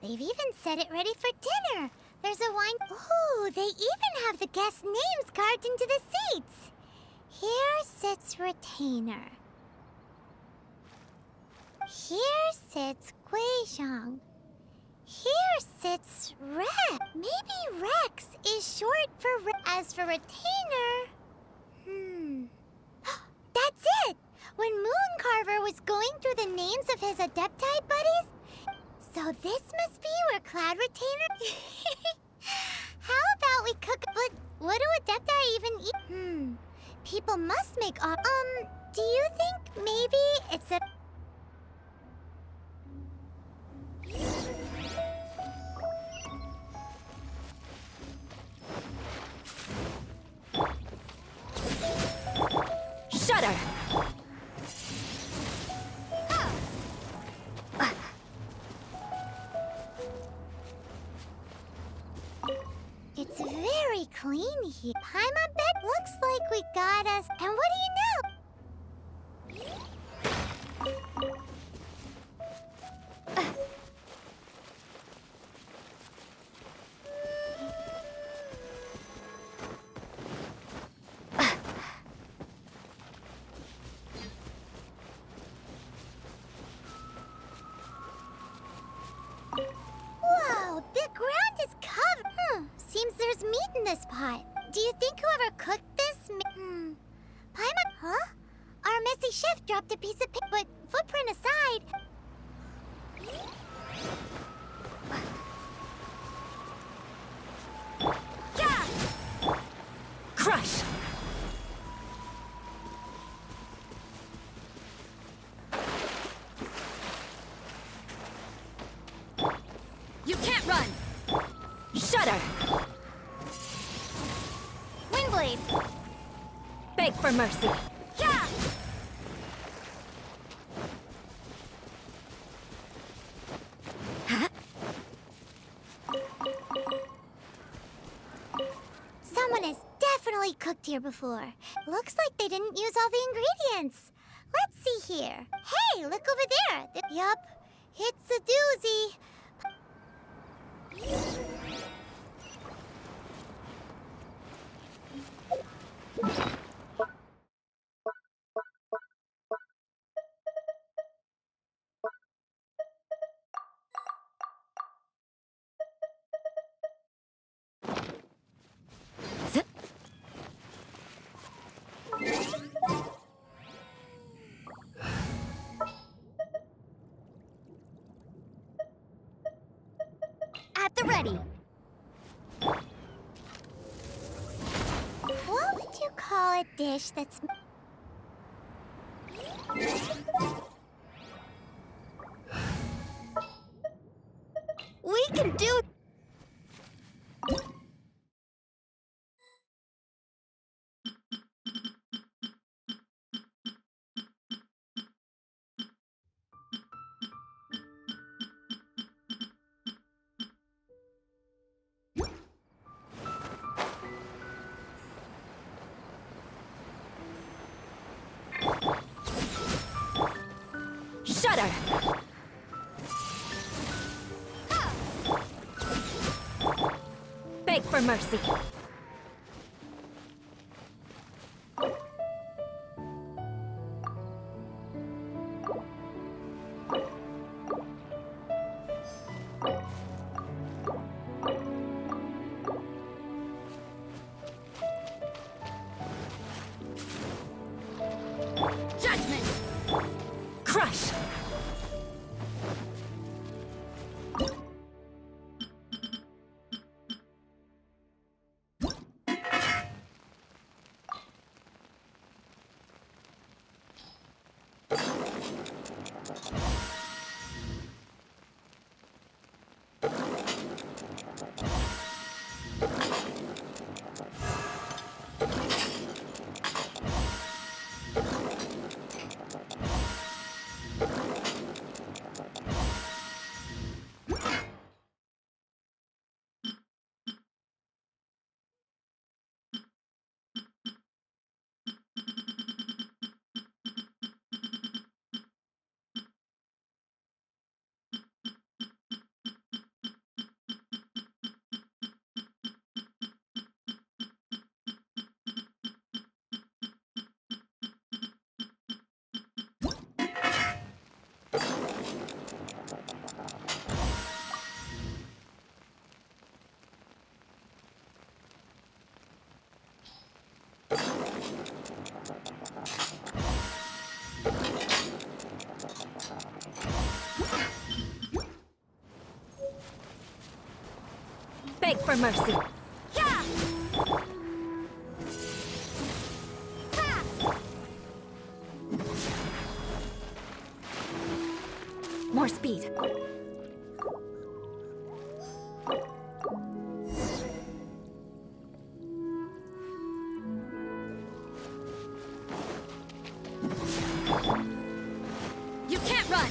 They've even set it ready for dinner. There's a wine. Ooh, they even have the guest names carved into the seats. Here sits Retainer. Here sits Guizhong. Here sits Rex. Maybe Rex is short for As for Retainer... That's it! When Mooncarver was going through the names of his Adepti buddies... So this must be where Cloud Retainer... How about we cook... But what do Adepti even eat? People must make off... do you think maybe it's a... Shudder! It's very clean here. Paimon bed looks like we got us. And what do you know? Whoa, the ground is covered. Seems there's meat in this pot. Do you think whoever cooked this Paimon, huh? Our messy chef dropped a piece of but footprint aside. Yeah! Crush! You can't run! Shudder! Windblade. Beg for mercy. Yeah! Huh? Someone has definitely cooked here before. Looks like they didn't use all the ingredients. Let's see here. Hey, look over there. Yup, it's a doozy. At the ready. What would you call a dish that's... We can do... Shudder! Beg for mercy. Judgment! Crush! for mercy. Yeah! Ha! More speed. You can't run!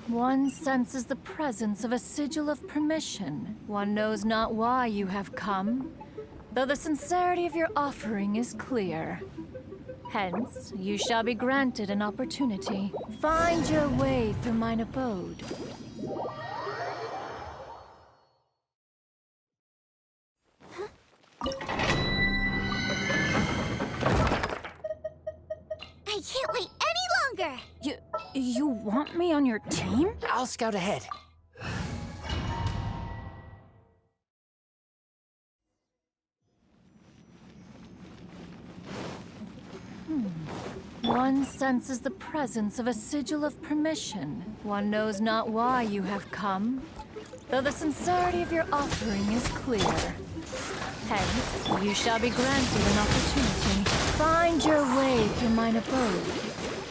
One senses the presence of a sigil of permission. One knows not why you have come, though the sincerity of your offering is clear. Hence, you shall be granted an opportunity. Find your way through mine abode. I can't wait any longer! You want me on your team? I'll scout ahead. One senses the presence of a sigil of permission. One knows not why you have come, though the sincerity of your offering is clear. Hence, you shall be granted an opportunity. Find your way through mine abode,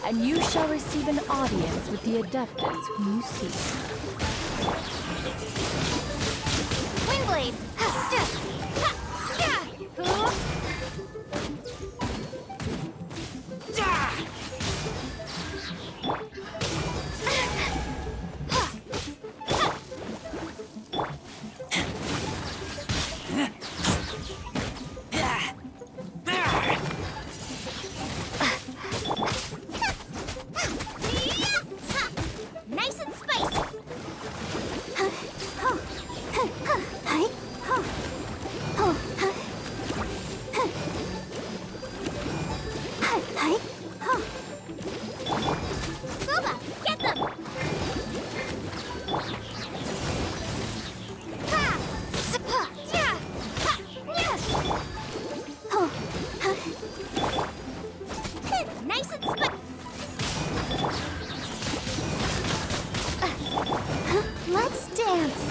and you shall receive an audience with the Adeptus whom you seek. Windblade! Ha! Yeah! Ha! Yeah! Nice and spicy! Boba, get them! Ha! Ha! Yeah! Ha! Yeah! Nice and spicy! Let's dance!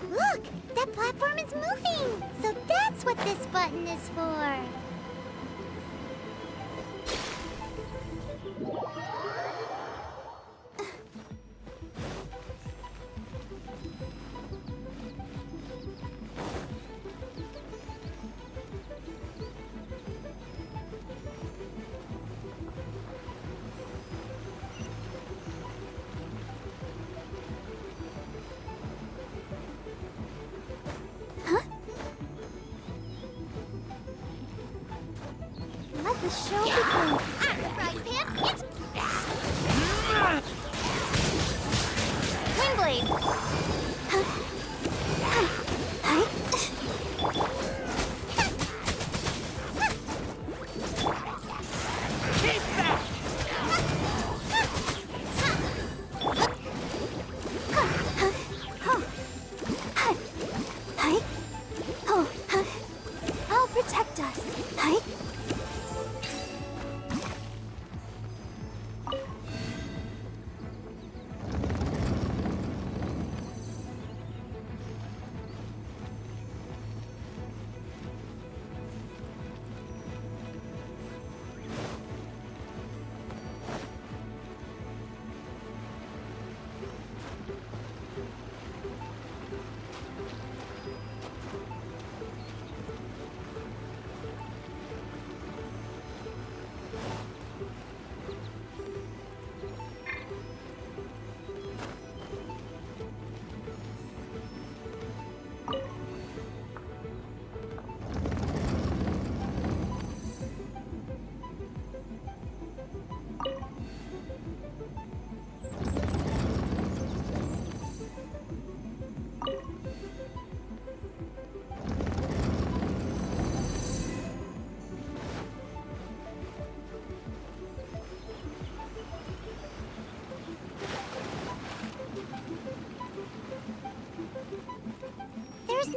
Look! That platform is moving! So that's what this button is for! Let the show begin. Right, Pip? It's... Windblade! Keep that! I'll protect us.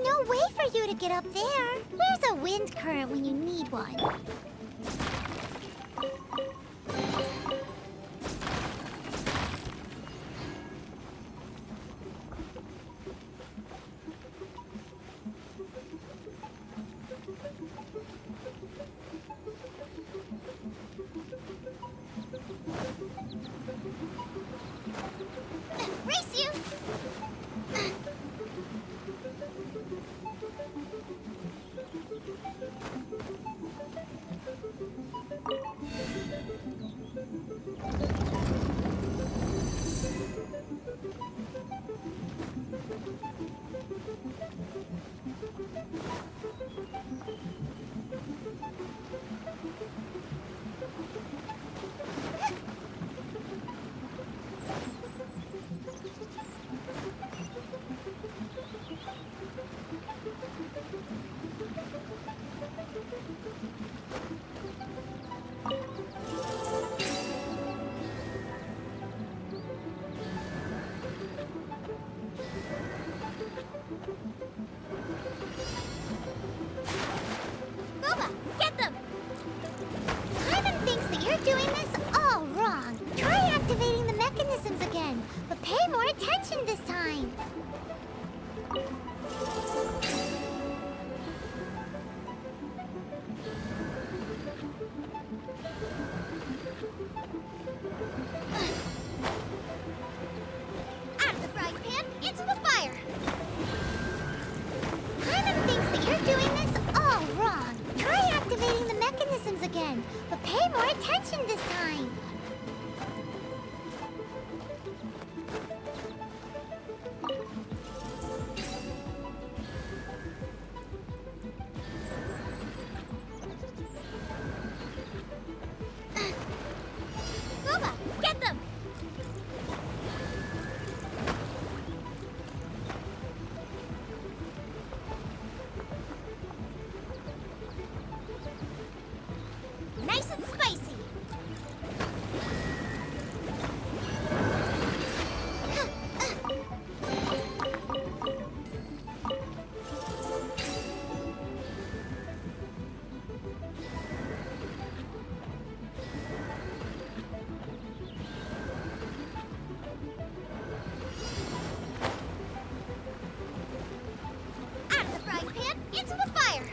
no way for you to get up there. Where's a wind current when you need one? Race you! Booba, get them! Simon thinks that you're doing this all wrong. Try activating the mechanisms again, but pay more attention this time. Out of the frying pan, into the fire! Simon thinks that you're doing this all wrong. Try activating the mechanisms again, but pay more attention this time. Booba, get them! Nice and spicy. Out of the frying pan, into the fire.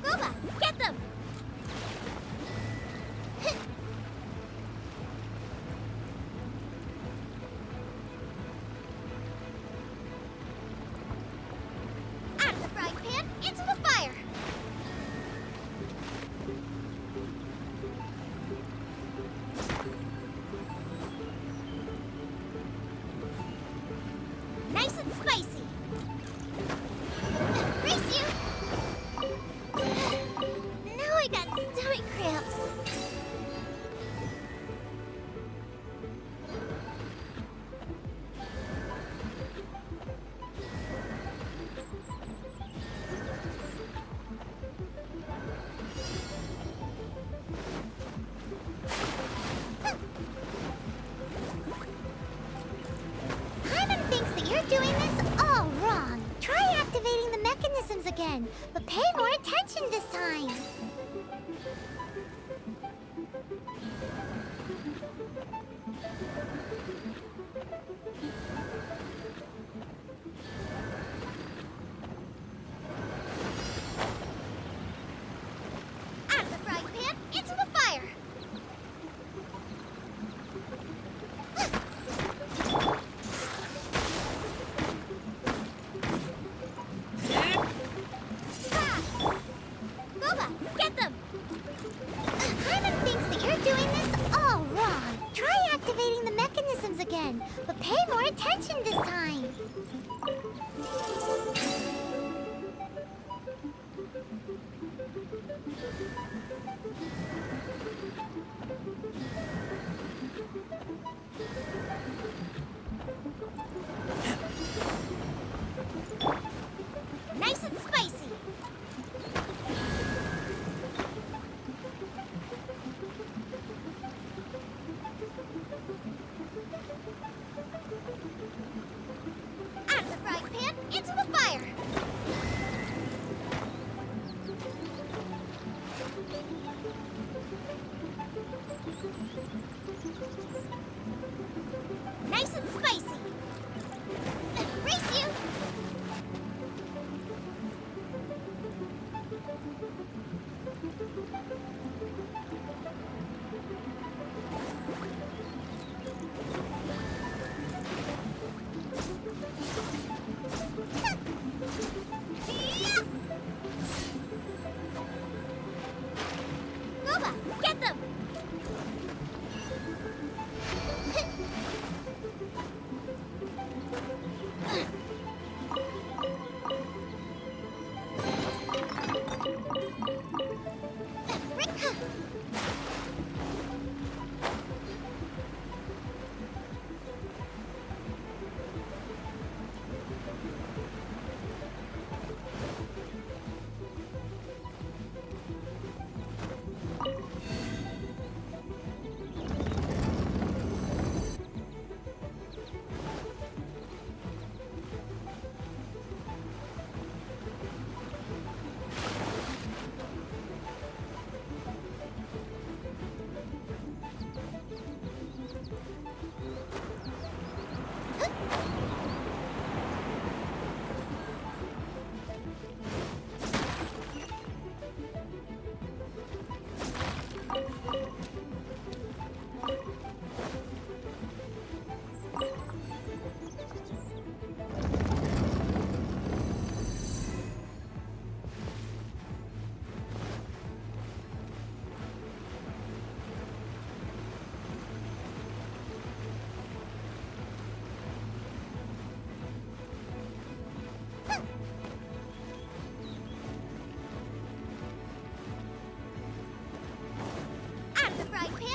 Booba, get them! Out of the frying pan, into the fire! Nice and spicy! Race you! Now I got stomach cramps. Hyman thinks that you're doing this all wrong. Try activating the mechanisms again, but pay more attention this time. Out of the frying pan, into the fire. Ah!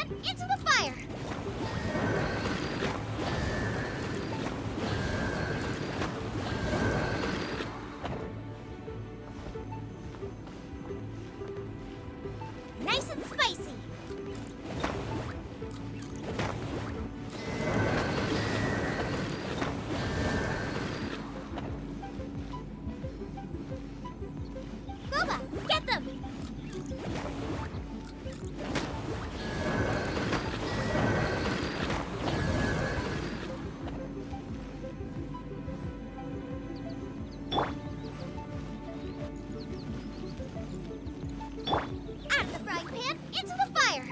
pan, into the fire! Nice and spicy! Boba, get them! Out of the frying pan, into the fire!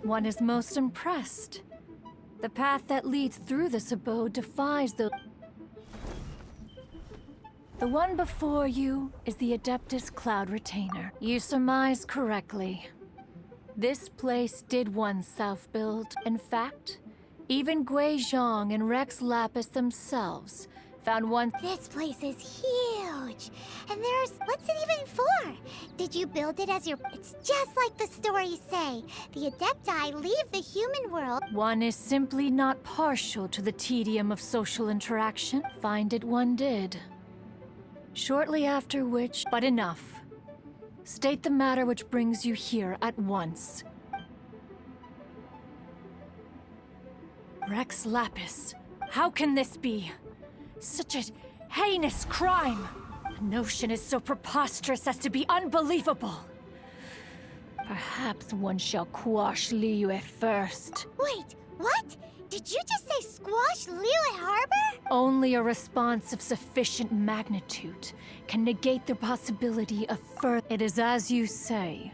One is most impressed. The path that leads through this abode defies the... The one before you is the Adeptus Cloud Retainer. You surmise correctly. This place did once self-build. In fact, even Gui Zhong and Rex Lapis themselves found one... This place is huge! And there's... what's it even for? Did you build it as your... It's just like the stories say. The Adepti leave the human world. One is simply not partial to the tedium of social interaction. Find it one did. Shortly after which... But enough. State the matter which brings you here at once. Rex Lapis, how can this be? Such a heinous crime! The notion is so preposterous as to be unbelievable. Perhaps one shall quash Liyue first. Wait, what? Did you just say squash Liyue Harbor? Only a response of sufficient magnitude can negate the possibility of further... It is as you say.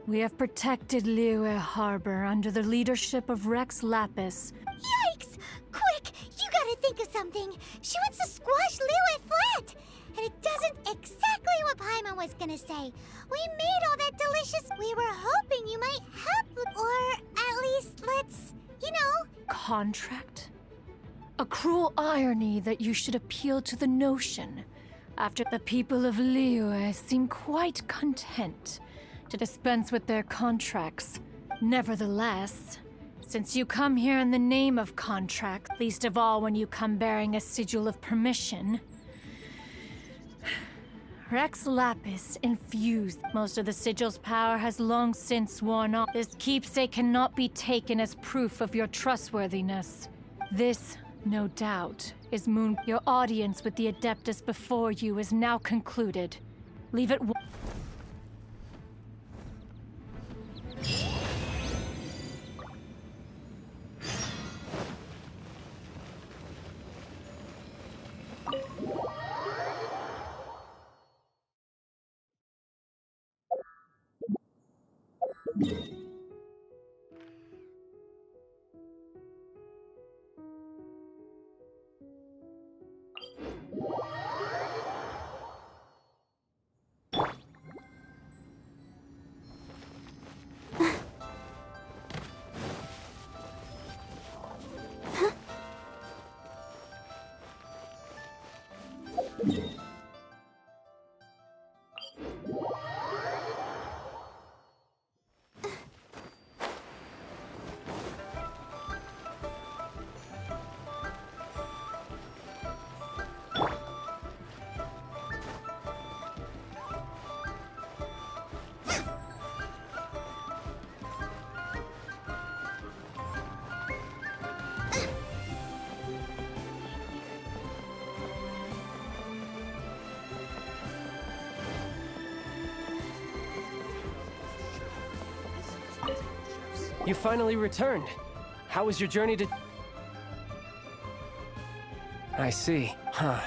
We have protected Liyue Harbor under the leadership of Rex Lapis. Yikes! Quick, you gotta think of something. She wants to squash Liyue flat! And it doesn't exactly what Paimon was gonna say. We made all that delicious... We were hoping you might help, or at least let's, you know... Contract? A cruel irony that you should appeal to the notion, after the people of Liyue seem quite content to dispense with their contracts. Nevertheless, since you come here in the name of contract, least of all when you come bearing a sigil of permission, Rex Lapis infused. Most of the sigil's power has long since worn off. This keepsake cannot be taken as proof of your trustworthiness. This, no doubt, is Moon. Your audience with the Adeptus before you is now concluded. Leave it. You finally returned. How was your journey to... I see. Huh.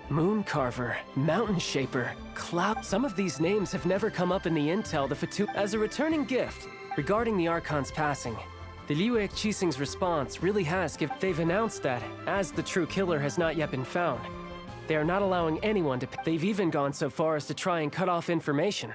Moon Carver, Mountain Shaper, Cloud... Some of these names have never come up in the intel the Fatu... As a returning gift, regarding the Archon's passing, the Liu Qixing's response really has given... They've announced that, as the true killer has not yet been found, they are not allowing anyone to... They've even gone so far as to try and cut off information.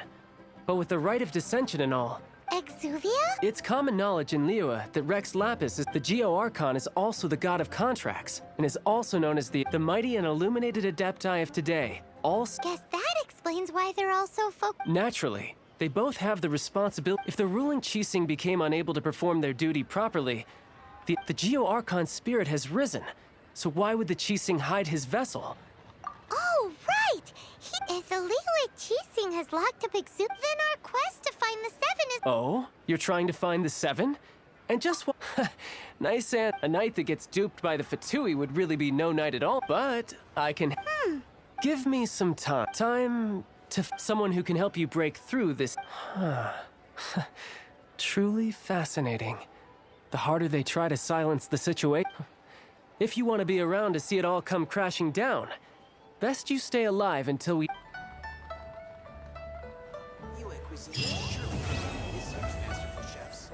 But with the right of dissension and all... Exuvia? It's common knowledge in Liyue that Rex Lapis is the Geo-Archon is also the god of contracts, and is also known as the mighty and illuminated Adepti of today. Guess that explains why they're all so Naturally, they both have the responsibility. If the ruling Qixing became unable to perform their duty properly, the Geo-Archon spirit has risen. So why would the Qixing hide his vessel? Oh, right! If the Liu Qixing has locked up Exuvia, then our quest to find the Seven is... Oh? You're trying to find the Seven? And just what? Nice and a knight that gets duped by the Fatui would really be no knight at all, but I can... Give me some time. Time to someone who can help you break through this... Truly fascinating. The harder they try to silence the situation... If you want to be around to see it all come crashing down, best you stay alive until we... Liyue cuisine surely is such masterful chefs.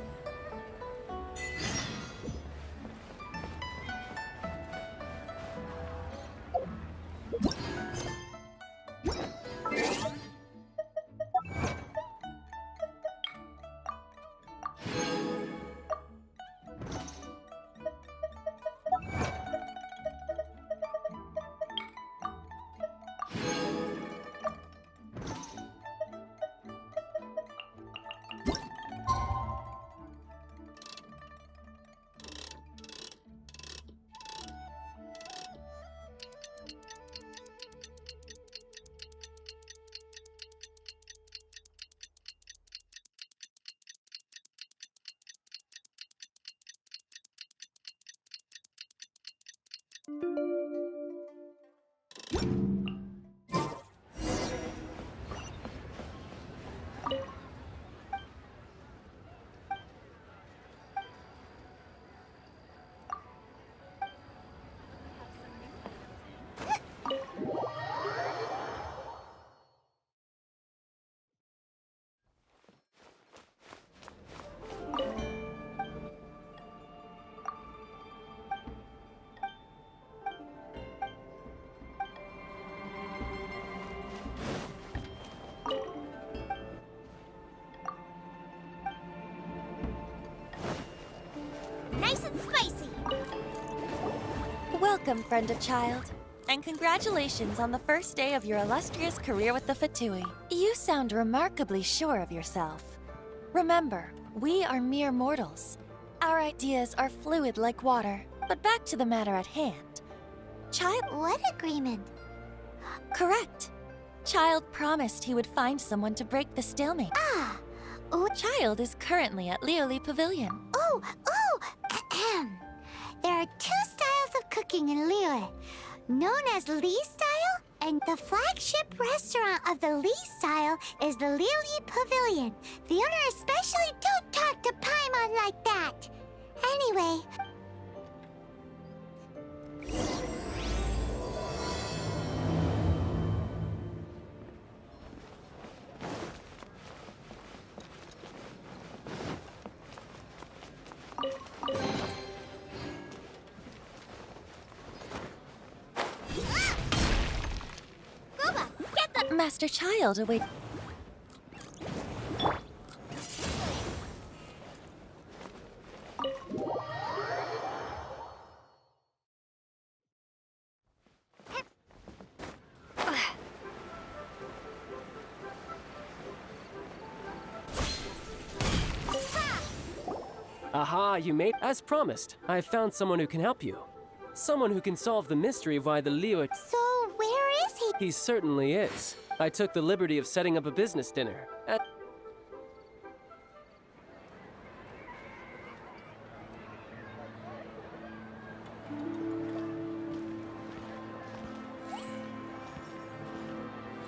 Nice and spicy! Welcome, friend of Childe. And congratulations on the first day of your illustrious career with the Fatui. You sound remarkably sure of yourself. Remember, we are mere mortals. Our ideas are fluid like water. But back to the matter at hand. Childe... What agreement? Correct. Childe promised he would find someone to break the stalemate. Ah! Oh, Childe is currently at Lioli Pavilion. Ahem. There are two styles of cooking in Liyue, known as Li style, and the flagship restaurant of the Li style is the Lioli Pavilion. The owner especially don't talk to Paimon like that. Anyway... Master Childe await... Aha, you made... As promised, I've found someone who can help you. Someone who can solve the mystery of why the Liyue... So, where is he? He certainly is. I took the liberty of setting up a business dinner at...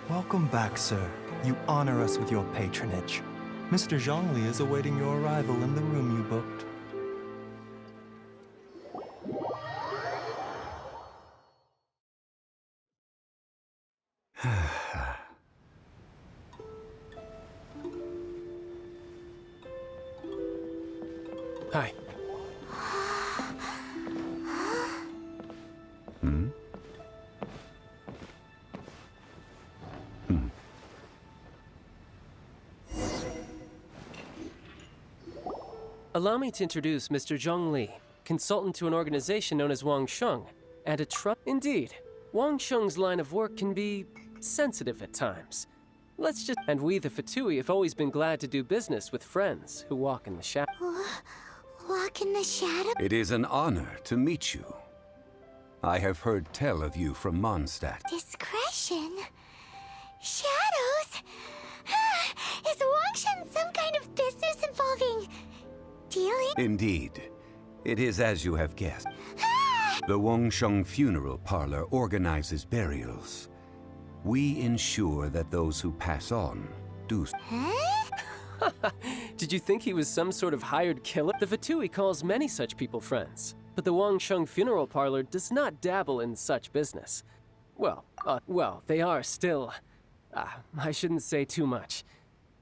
Welcome back, sir. You honor us with your patronage. Mr. Zhongli is awaiting your arrival in the room you booked. Hi. Allow me to introduce Mr. Zhongli, consultant to an organization known as Wang Sheng, and a Indeed, Wang Sheng's line of work can be sensitive at times. And we, the Fatui, have always been glad to do business with friends who walk in the shadow. Walk in the shadow? It is an honor to meet you. I have heard tell of you from Mondstadt. Discretion? Shadows? Is Wangshan some kind of business involving dealing? Indeed. It is as you have guessed. The Wangsheng Funeral Parlor organizes burials. We ensure that those who pass on do so. Huh? Did you think he was some sort of hired killer? The Fatui calls many such people friends, but the Wangsheng Funeral Parlor does not dabble in such business. Well, they are still... I shouldn't say too much.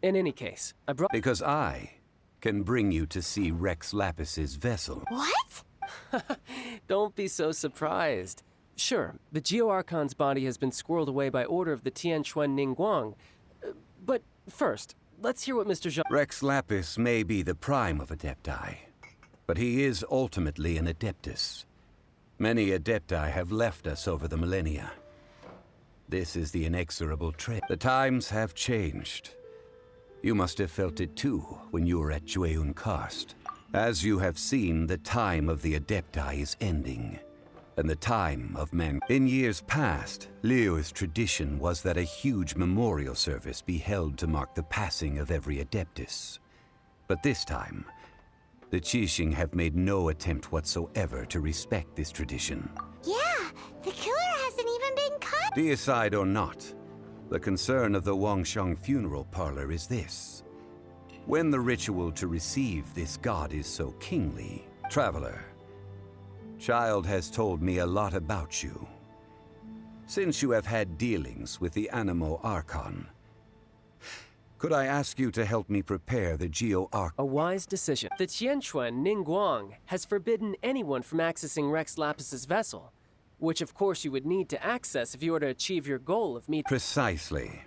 In any case, I brought... Because I can bring you to see Rex Lapis's vessel. What? Don't be so surprised. Sure, the Geo-Archon's body has been squirreled away by order of the Tianquan Ningguang. But first, let's hear what Mr. Zhang... Rex Lapis may be the prime of Adepti, but he is ultimately an Adeptus. Many Adepti have left us over the millennia. This is the inexorable trend. The times have changed. You must have felt it too when you were at Jueyun Karst. As you have seen, the time of the Adepti is ending, and the time of man. In years past, Liyue's tradition was that a huge memorial service be held to mark the passing of every Adeptus. But this time, the Qixing have made no attempt whatsoever to respect this tradition. Yeah, the killer hasn't even been caught. Deicide or not, the concern of the Wangsheng Funeral Parlor is this. When the ritual to receive this god is so kingly, Traveler, Childe has told me a lot about you. Since you have had dealings with the Animo Archon, could I ask you to help me prepare the Geo-Archon? A wise decision. The Tianquan Ningguang has forbidden anyone from accessing Rex Lapis's vessel, which of course you would need to access if you were to achieve your goal of meeting. Precisely.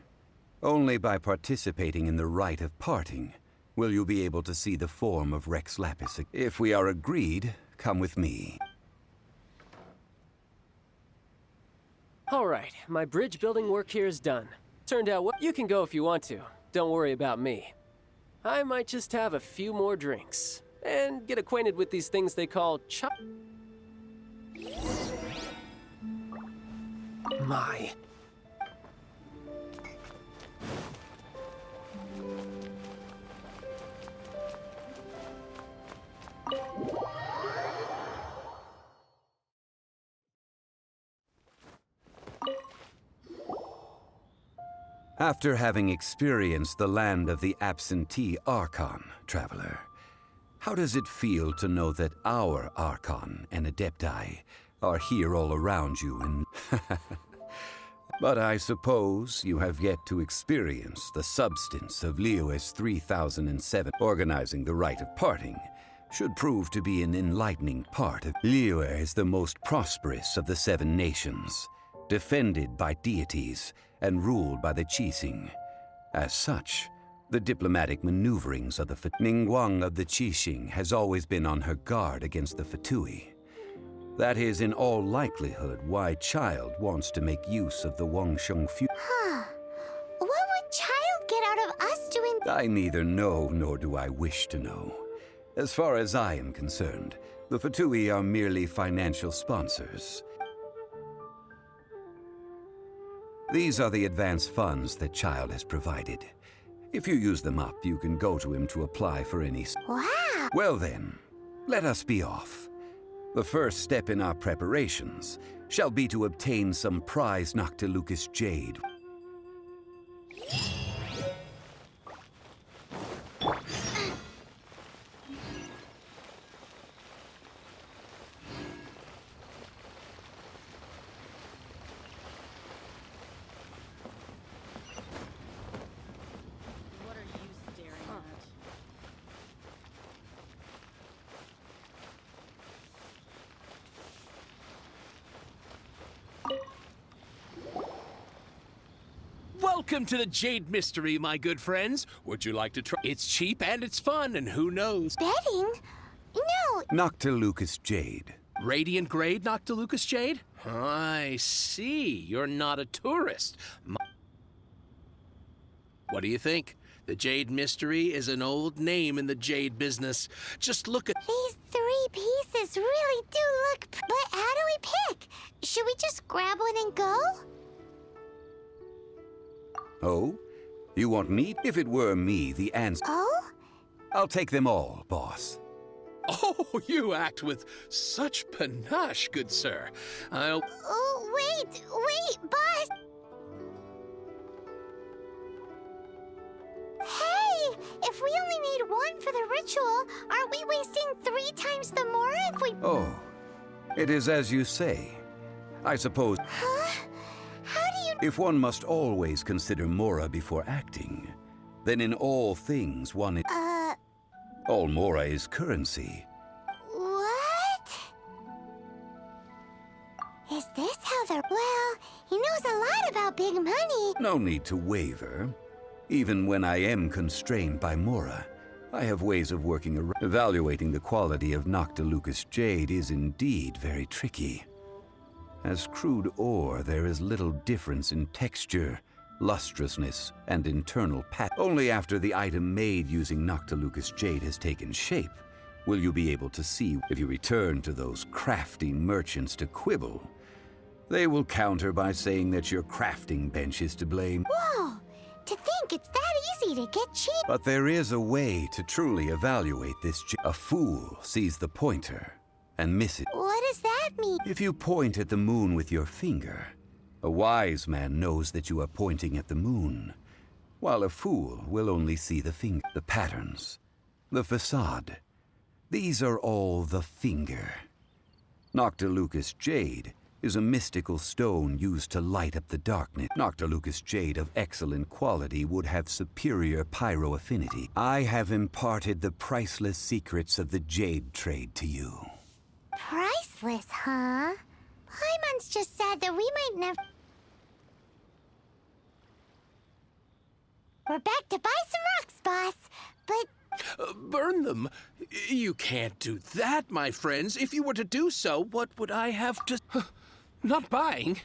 Only by participating in the rite of parting will you be able to see the form of Rex Lapis. If we are agreed, come with me. All right, my bridge building work here is done. Turned out you can go if you want to. Don't worry about me. I might just have a few more drinks and get acquainted with these things they call My. After having experienced the land of the absentee Archon, Traveler, how does it feel to know that our Archon and Adepti are here all around you and... But I suppose you have yet to experience the substance of Liyue's 3007. Organizing the rite of parting should prove to be an enlightening part of... Liyue is the most prosperous of the 7 nations, defended by deities and ruled by the Qixing. As such, the diplomatic maneuverings of the Ningguang of the Qixing has always been on her guard against the Fatui. That is in all likelihood why Childe wants to make use of the Wangsheng Huh. What would Childe get out of us doing? I neither know nor do I wish to know. As far as I am concerned, the Fatui are merely financial sponsors. These are the advance funds that Childe has provided. If you use them up, you can go to him to apply for any... Wow. Well then, let us be off. The first step in our preparations shall be to obtain some prize Noctilucous jade. Welcome to the Jade Mystery, my good friends. Would you like to try? It's cheap and it's fun, and who knows? Betting? No, Noctilucous Jade. Radiant Grade, Noctilucous Jade? I see. You're not a tourist. What do you think? The Jade Mystery is an old name in the jade business. Just look at... these 3 pieces really do look... But how do we pick? Should we just grab one and go? Oh? You want me? If it were me, the answer... Oh? I'll take them all, boss. Oh, you act with such panache, good sir. I'll... Oh, wait, boss! Hey! If we only need 1 for the ritual, aren't we wasting 3 times the more if we... Oh, it is as you say. I suppose... Huh? How do you... If one must always consider Mora before acting, then in all things one is... All Mora is currency. What? Is this how they're... Well, he knows a lot about big money. No need to waver. Even when I am constrained by Mora, I have ways of working around. Evaluating the quality of Noctilucous Jade is indeed very tricky. As crude ore, there is little difference in texture, lustrousness, and internal pattern. Only after the item made using Noctilucous Jade has taken shape will you be able to see. If you return to those crafty merchants to quibble, they will counter by saying that your crafting bench is to blame. Whoa! To think it's that easy to get cheap. But there is a way to truly evaluate this. A fool sees the pointer and misses. What does that mean? If you point at the moon with your finger, a wise man knows that you are pointing at the moon, while a fool will only see the finger. The patterns, the facade, these are all the finger. Noctilucous Jade is a mystical stone used to light up the darkness. Noctilucous Jade of excellent quality would have superior pyro affinity. I have imparted the priceless secrets of the jade trade to you. Priceless, huh? Paimon's just sad that we might never... We're back to buy some rocks, boss. But... burn them? You can't do that, my friends. If you were to do so, what would I have to... Not buying?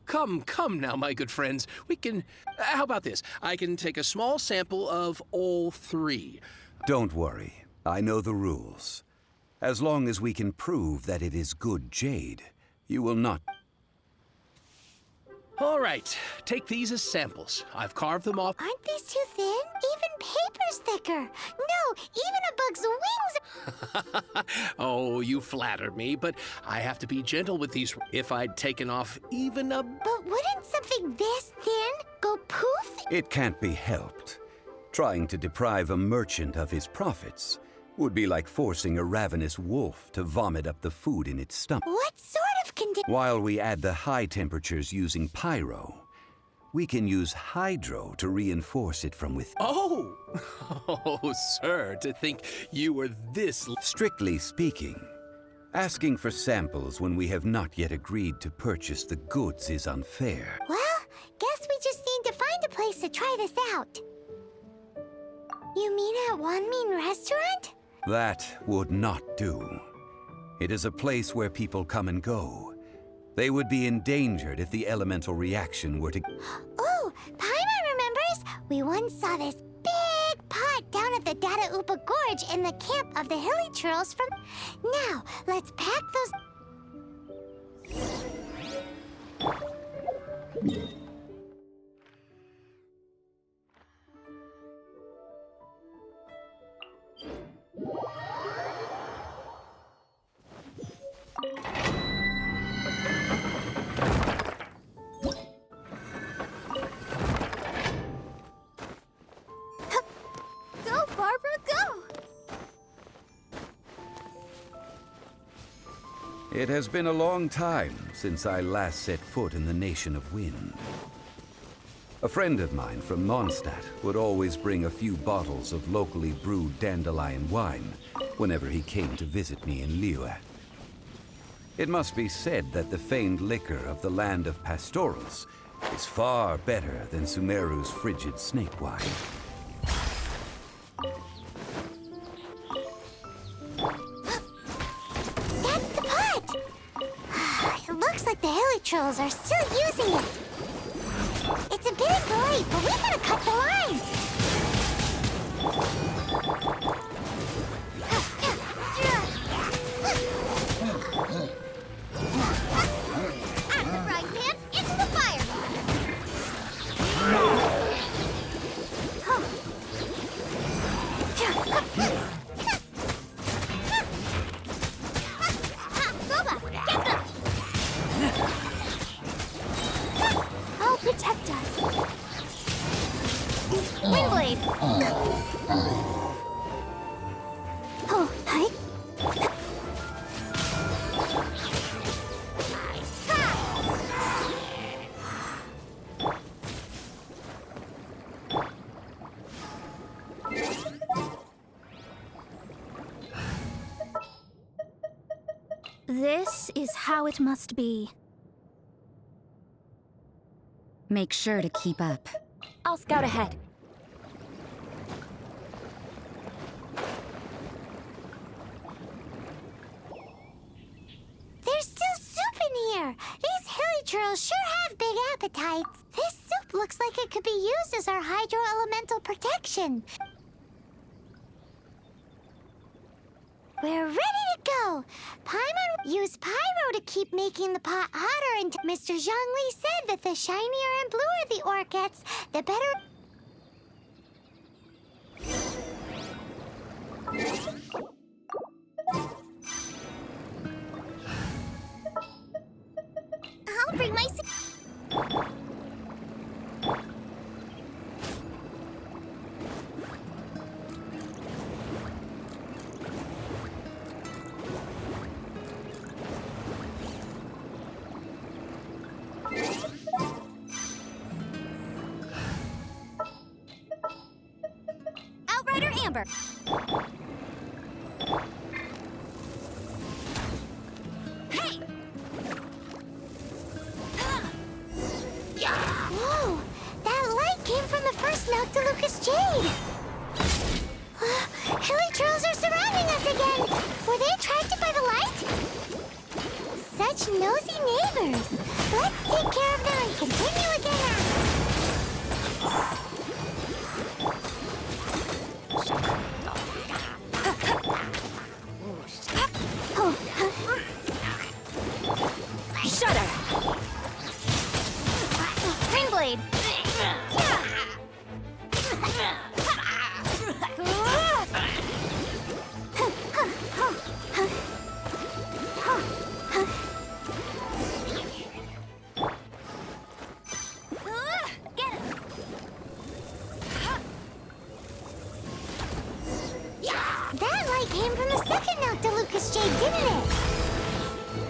Come now, my good friends. We can... How about this? I can take a small sample of all 3. Don't worry. I know the rules. As long as we can prove that it is good jade, you will not... All right, take these as samples. I've carved them off. Aren't these too thin? Even paper's thicker. No, even a bug's wings... Oh, you flatter me, but I have to be gentle with these. If I'd taken off even a... But wouldn't something this thin go poof? It can't be helped. Trying to deprive a merchant of his profits would be like forcing a ravenous wolf to vomit up the food in its stomach. What sort of condition? While we add the high temperatures using pyro, we can use hydro to reinforce it from within. Oh, sir, to think you were this... Strictly speaking, asking for samples when we have not yet agreed to purchase the goods is unfair. Well, guess we just need to find a place to try this out. You mean at Wanmin Restaurant? That would not do. It is a place where people come and go. They would be endangered if the elemental reaction were to... Oh, Paimon remembers! We once saw this big pot down at the Data Upa Gorge in the camp of the Hilly Churls from... Now, let's pack those... Go, Barbara, go! It has been a long time since I last set foot in the Nation of Wind. A friend of mine from Mondstadt would always bring a few bottles of locally brewed dandelion wine whenever he came to visit me in Liyue. It must be said that the famed liquor of the land of pastorals is far better than Sumeru's frigid snake wine. That's the pot! It looks like the hilly trolls are still using it. It's a bit late, but we gotta cut the lines. Out of the frying pan, into the fire. I'll protect us. Windblade. Oh, hi. This is how it must be. Make sure to keep up. I'll scout ahead. There's still soup in here. These hilly trolls sure have big appetites. This soup looks like it could be used as our hydro-elemental protection. We're ready to go. Paimon used pyro to keep making the pot hotter, and Mr. Zhongli said that the shinier and bluer the ore gets, the better. I'll bring my... Outrider Amber. Hey! Whoa! That light came from the first Noctilucous Jade! Hilly trolls are surrounding us again! Were they attracted by the light? Such nosy neighbors! Let's take care of them and continue again. Shudder! Ringblade! Get him! That light came from the second Noctilucous Jade, didn't it?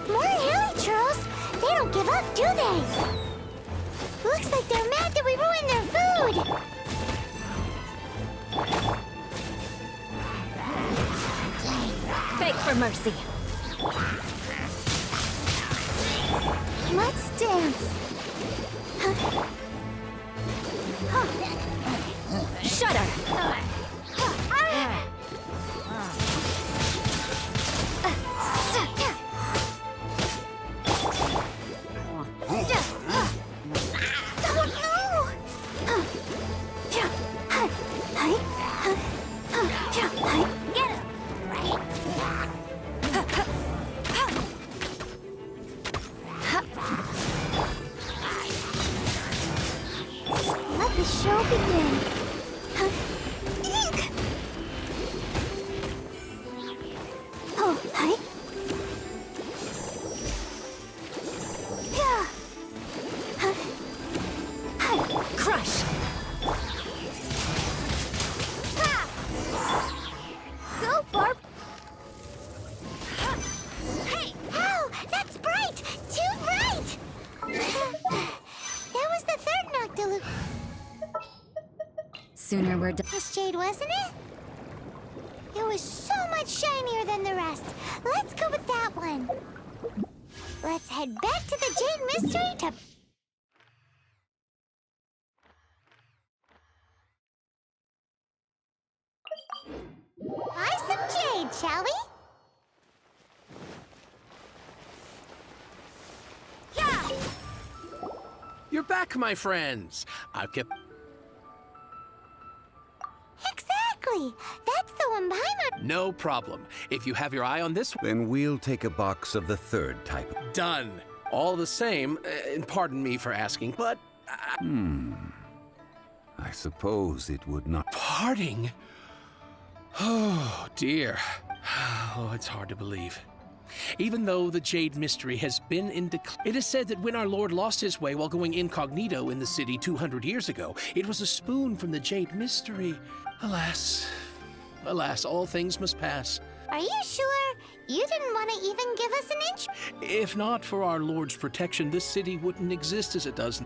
More hilly trolls! They don't give up, do they? Looks like they're mad that we ruined their food! Beg for mercy. Let's dance! Shudder! Get him! Let the show begin. Ink! Oh, hi. Yeah. Crush! Go, Barb! Hey! Ow! That's bright! Too bright! That was the third Noctilucous Sooner we're done. Jade, wasn't it? It was so much shinier than the rest. Let's go with that one. Let's head back to the Jade Mystery to You're back, my friends. I've kept... Exactly! That's the one behind my... No problem. If you have your eye on this one... Then we'll take a box of the third type. Done. All the same, and pardon me for asking, but... I suppose it would not... Parting? Oh, dear. Oh, it's hard to believe. Even though the Jade Mystery has been in decline, it is said that when our Lord lost his way while going incognito in the city 200 years ago, it was a spoon from the Jade Mystery. Alas, alas, all things must pass. Are you sure? You didn't want to even give us an inch? If not for our Lord's protection, this city wouldn't exist as it does.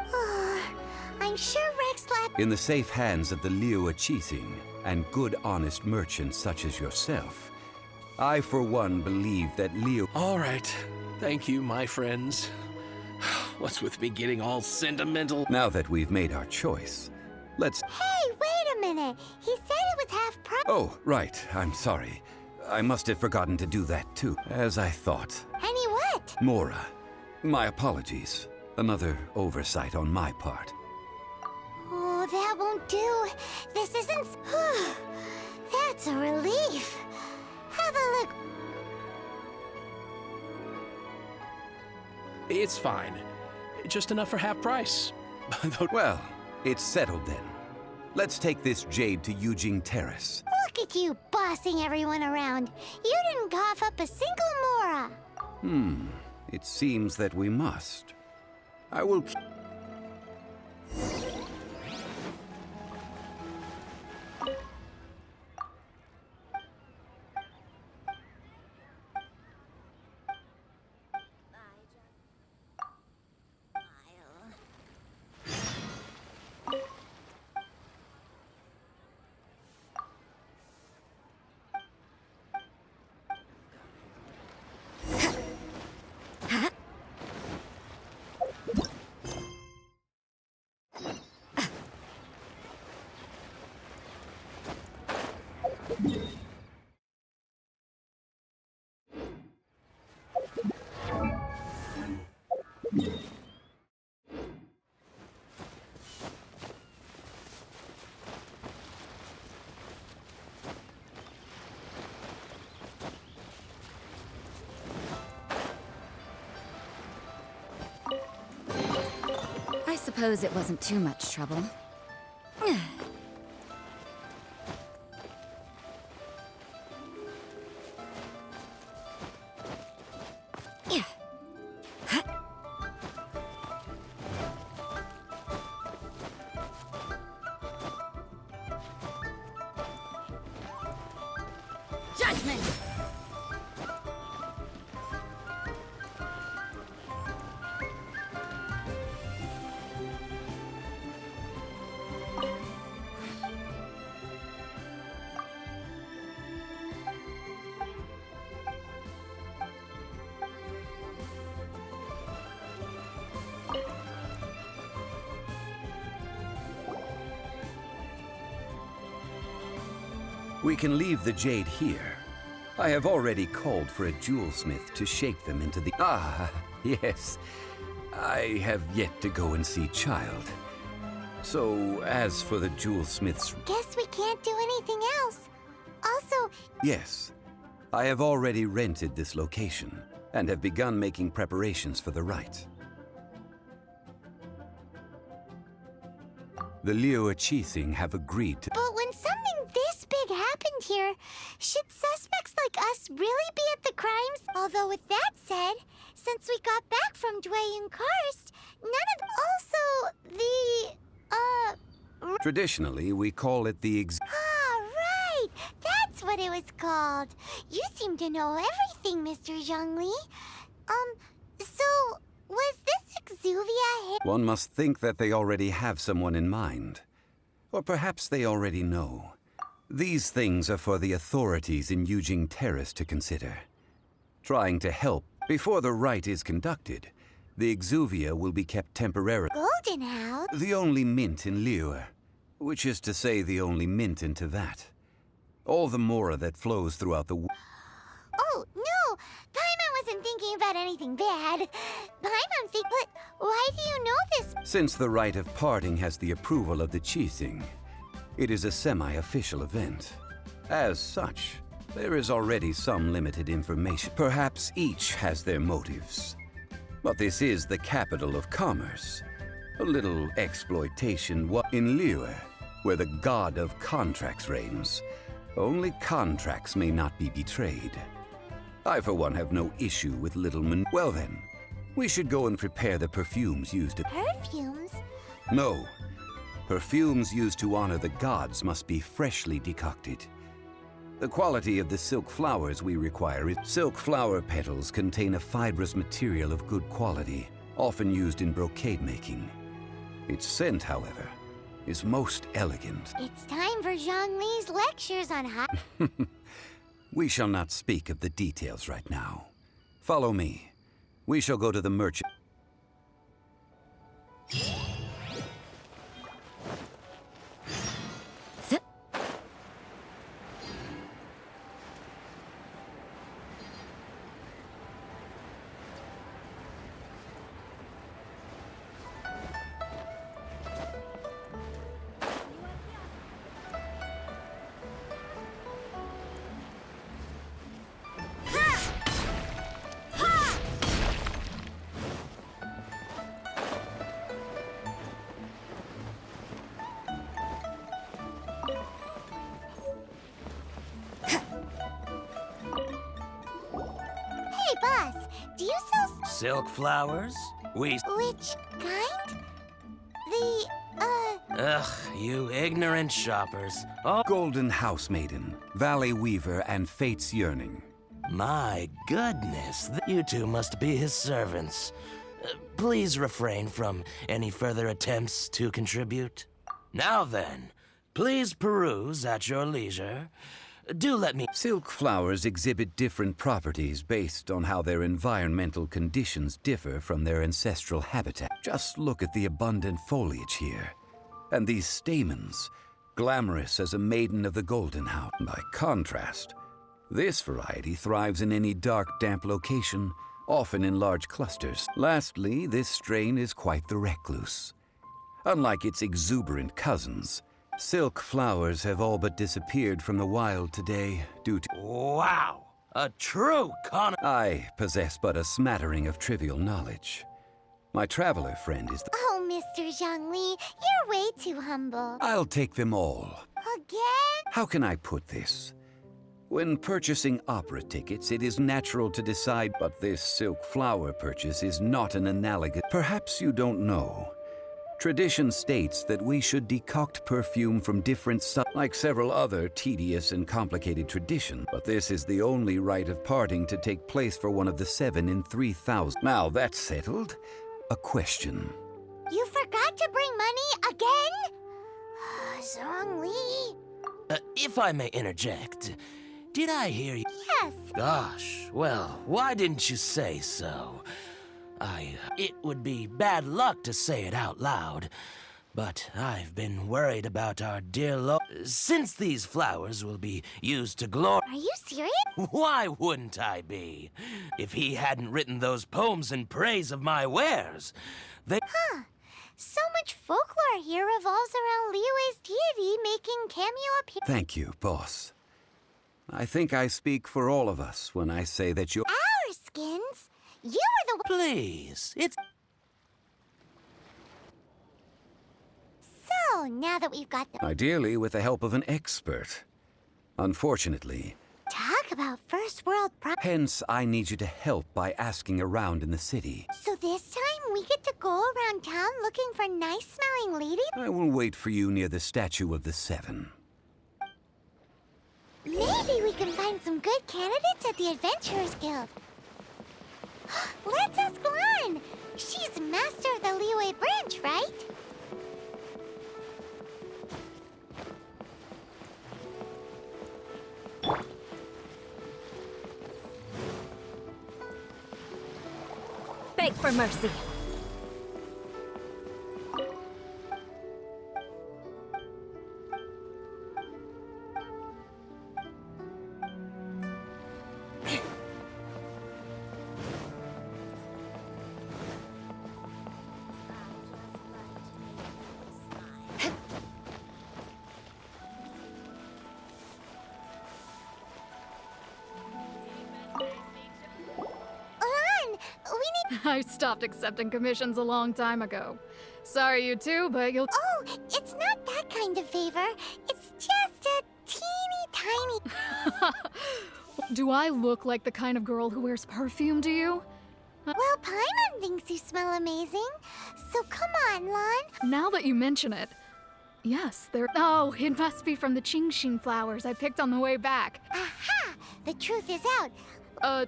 I'm sure Rex Lab... In the safe hands of the Liu Chising and good honest merchants such as yourself, I for one believe that Liu... All right. Thank you, my friends. What's with me getting all sentimental? Now that we've made our choice, let's... Hey, wait a minute! He said it was half price. Oh, right. I'm sorry. I must have forgotten to do that too, as I thought. Any what? Mora, my apologies. Another oversight on my part. Oh, that won't do. This isn't... That's a relief. Have a look. It's fine. Just enough for half price. Well, it's settled then. Let's take this jade to Yujing Terrace. Look at you bossing everyone around. You didn't cough up a single Mora. It seems that we must. I will... I suppose it wasn't too much trouble. Judgment! We can leave the jade here. I have already called for a jewelsmith to shape them into the... Ah, yes. I have yet to go and see Childe. So, as for the jewelsmith's... Guess we can't do anything else. Also... Yes. I have already rented this location, and have begun making preparations for the rite. The Liu Chising have agreed to... But when something this big happened here, should suspects like us really be at the crimes? Although with that said, since we got back from Njoy and Karst, none of... Also, the... Traditionally, we call it the Ah, right! That's what it was called. You seem to know everything, Mr. Zhongli. So, was this Exuvia hit? One must think that they already have someone in mind. Or perhaps they already know. These things are for the authorities in Yujing Terrace to consider. Trying to help before the rite is conducted, the Exuvia will be kept temporarily. Golden House? The only mint in Liu, which is to say the only mint in Tevat. All the Mora that flows throughout the... Oh, no! Paimon wasn't been thinking about anything bad. But why do you know this? Since the rite of parting has the approval of the Qixing, it is a semi-official event. As such, there is already some limited information. Perhaps each has their motives. But this is the capital of commerce. A little exploitation in Liyue, where the god of contracts reigns. Only contracts may not be betrayed. I, for one, have no issue with little Well then, we should go and prepare the perfumes used at— Perfumes? No. Perfumes used to honor the gods must be freshly decocted. The quality of the silk flowers we require is— Silk flower petals contain a fibrous material of good quality, often used in brocade making. Its scent, however, is most elegant. It's time for Zhongli's lectures on how— We shall not speak of the details right now. Follow me. We shall go to the merchant. Hey, boss, do you sell Silk flowers? which kind? Ugh, you ignorant shoppers. Oh, Golden Housemaiden, Valley Weaver, and Fate's Yearning. my goodness. You two must be his servants. Please refrain from any further attempts to contribute. Now then, please peruse at your leisure. Do let me— Silk flowers exhibit different properties based on how their environmental conditions differ from their ancestral habitat. Just look at the abundant foliage here. And these stamens, glamorous as a maiden of the Golden House. By contrast, this variety thrives in any dark, damp location, often in large clusters. Lastly, this strain is quite the recluse. Unlike its exuberant cousins, silk flowers have all but disappeared from the wild today due to— Wow! A true I possess but a smattering of trivial knowledge. My traveler friend is the— Oh, Mr. Zhongli, you're way too humble. I'll take them all. Again? How can I put this? When purchasing opera tickets, it is natural to decide, but this silk flower purchase is not an analogous— Perhaps you don't know. Tradition states that we should decoct perfume from different like several other tedious and complicated traditions. But this is the only rite of parting to take place for one of the 7 in 3,000. Now that's settled. A question. You forgot to bring money again? Zhongli. If I may interject, did I hear you? Yes. Gosh, well, why didn't you say so? It would be bad luck to say it out loud, but I've been worried about our dear Since these flowers will be used to glory— Are you serious? Why wouldn't I be? If he hadn't written those poems in praise of my wares, they— So much folklore here revolves around Liyue's deity making cameo appearances. Thank you, boss. I think I speak for all of us when I say that you— Our skins? You were the— Please, it's— So, now that we've got the— Ideally with the help of an expert. Unfortunately, Talk about first world hence I need you to help by asking around in the city. So this time we get to go around town looking for nice-smelling ladies? I will wait for you near the statue of the 7. Maybe we can find some good candidates at the Adventurers Guild. Let's ask Lan. She's master of the Liyue branch, right? Beg for mercy. I stopped accepting commissions a long time ago. Sorry, you two, but you'll... Oh, it's not that kind of favor. It's just a teeny tiny... Do I look like the kind of girl who wears perfume to you? Well, Paimon thinks you smell amazing. So come on, Lon. Now that you mention it... Yes, they're... Oh, it must be from the Qingxin flowers I picked on the way back. Aha! The truth is out.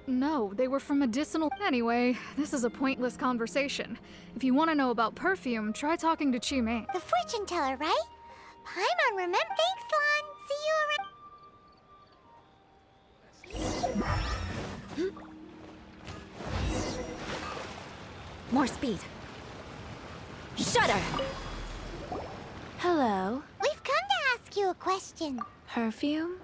No, they were from medicinal... Anyway, this is a pointless conversation. If you want to know about perfume, try talking to Chi-Mei. The fortune teller, right? Paimon, remember? Thanks, Lon. See you around. More speed. Shudder! Hello. We've come to ask you a question. Perfume?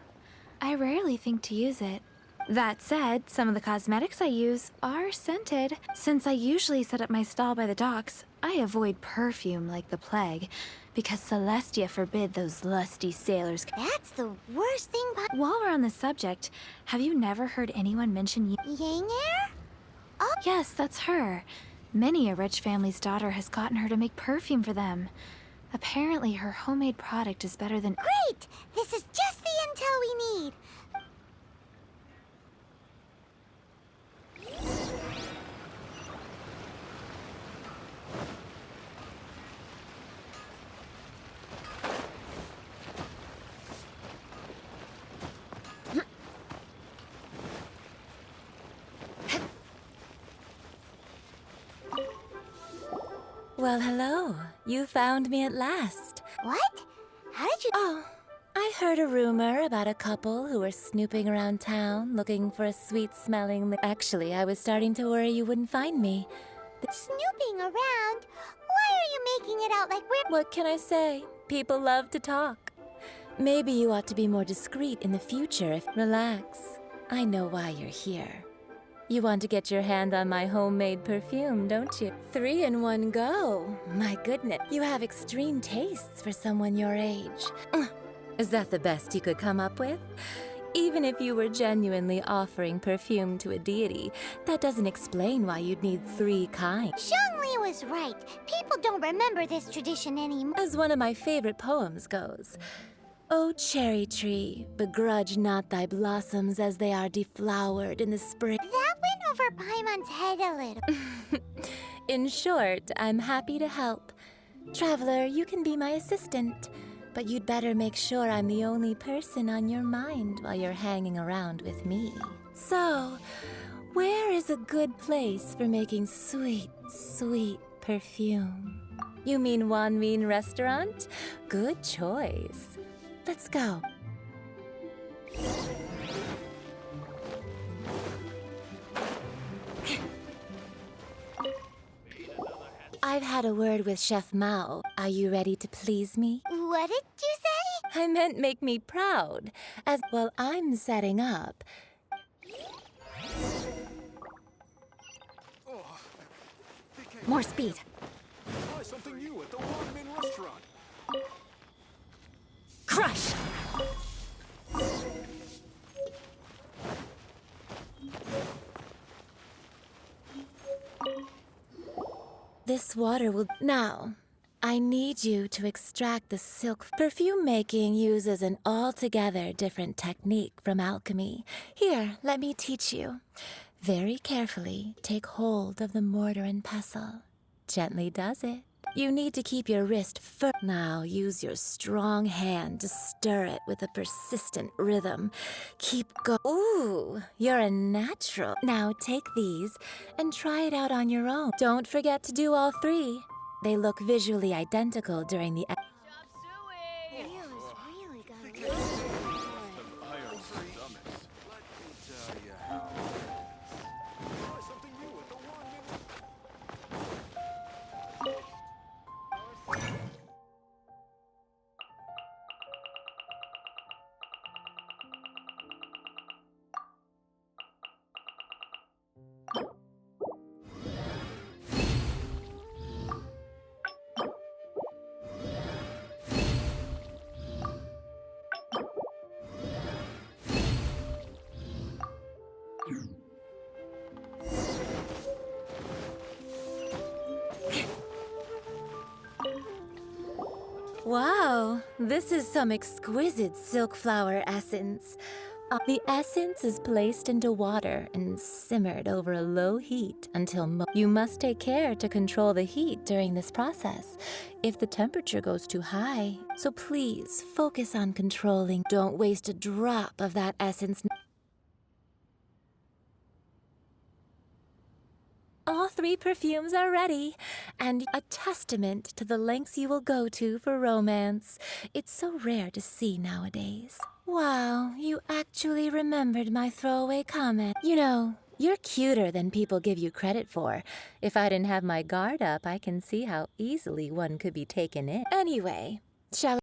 I rarely think to use it. That said, some of the cosmetics I use are scented. Since I usually set up my stall by the docks, I avoid perfume like the plague, because Celestia forbid those lusty sailors. That's the worst thing. While we're on the subject, have you never heard anyone mention Yang-er? Oh. Yes, that's her. Many a rich family's daughter has gotten her to make perfume for them. Apparently, her homemade product is better than— Great! This is just the intel we need. Well, hello. You found me at last. What? How did you— Oh, I heard a rumor about a couple who were snooping around town looking for a sweet-smelling... Actually, I was starting to worry you wouldn't find me. Snooping around? Why are you making it out like we're— What can I say? People love to talk. Maybe you ought to be more discreet in the future if... Relax. I know why you're here. You want to get your hand on my homemade perfume, don't you? 3 in one go. My goodness, you have extreme tastes for someone your age. Is that the best you could come up with? Even if you were genuinely offering perfume to a deity, that doesn't explain why you'd need 3 kinds. Zhongli was right. People don't remember this tradition anymore. As one of my favorite poems goes, "O cherry tree, begrudge not thy blossoms as they are deflowered in the spring." That went over Paimon's head a little. In short, I'm happy to help. Traveler, you can be my assistant, but you'd better make sure I'm the only person on your mind while you're hanging around with me. So, where is a good place for making sweet, sweet perfume? You mean Wanmin Restaurant? Good choice. Let's go. I've had a word with Chef Mao. Are you ready to please me? What did you say? I meant make me proud. As well, I'm setting up. More speed. Try something new at the Wanmin Restaurant. Crush! This water will... Now, I need you to extract the silk. Perfume making uses an altogether different technique from alchemy. Here, let me teach you. Very carefully, take hold of the mortar and pestle. Gently does it. You need to keep your wrist firm. Now, use your strong hand to stir it with a persistent rhythm. Keep go. Ooh, you're a natural. Now, take these and try it out on your own. Don't forget to do all 3. They look visually identical during the... Wow, this is some exquisite silk flower essence. The essence is placed into water and simmered over a low heat until you must take care to control the heat during this process if the temperature goes too high. So please focus on controlling. Don't waste a drop of that essence. All 3 perfumes are ready, and a testament to the lengths you will go to for romance. It's so rare to see nowadays. Wow, you actually remembered my throwaway comment. You know, you're cuter than people give you credit for. If I didn't have my guard up, I can see how easily one could be taken in. Anyway, shall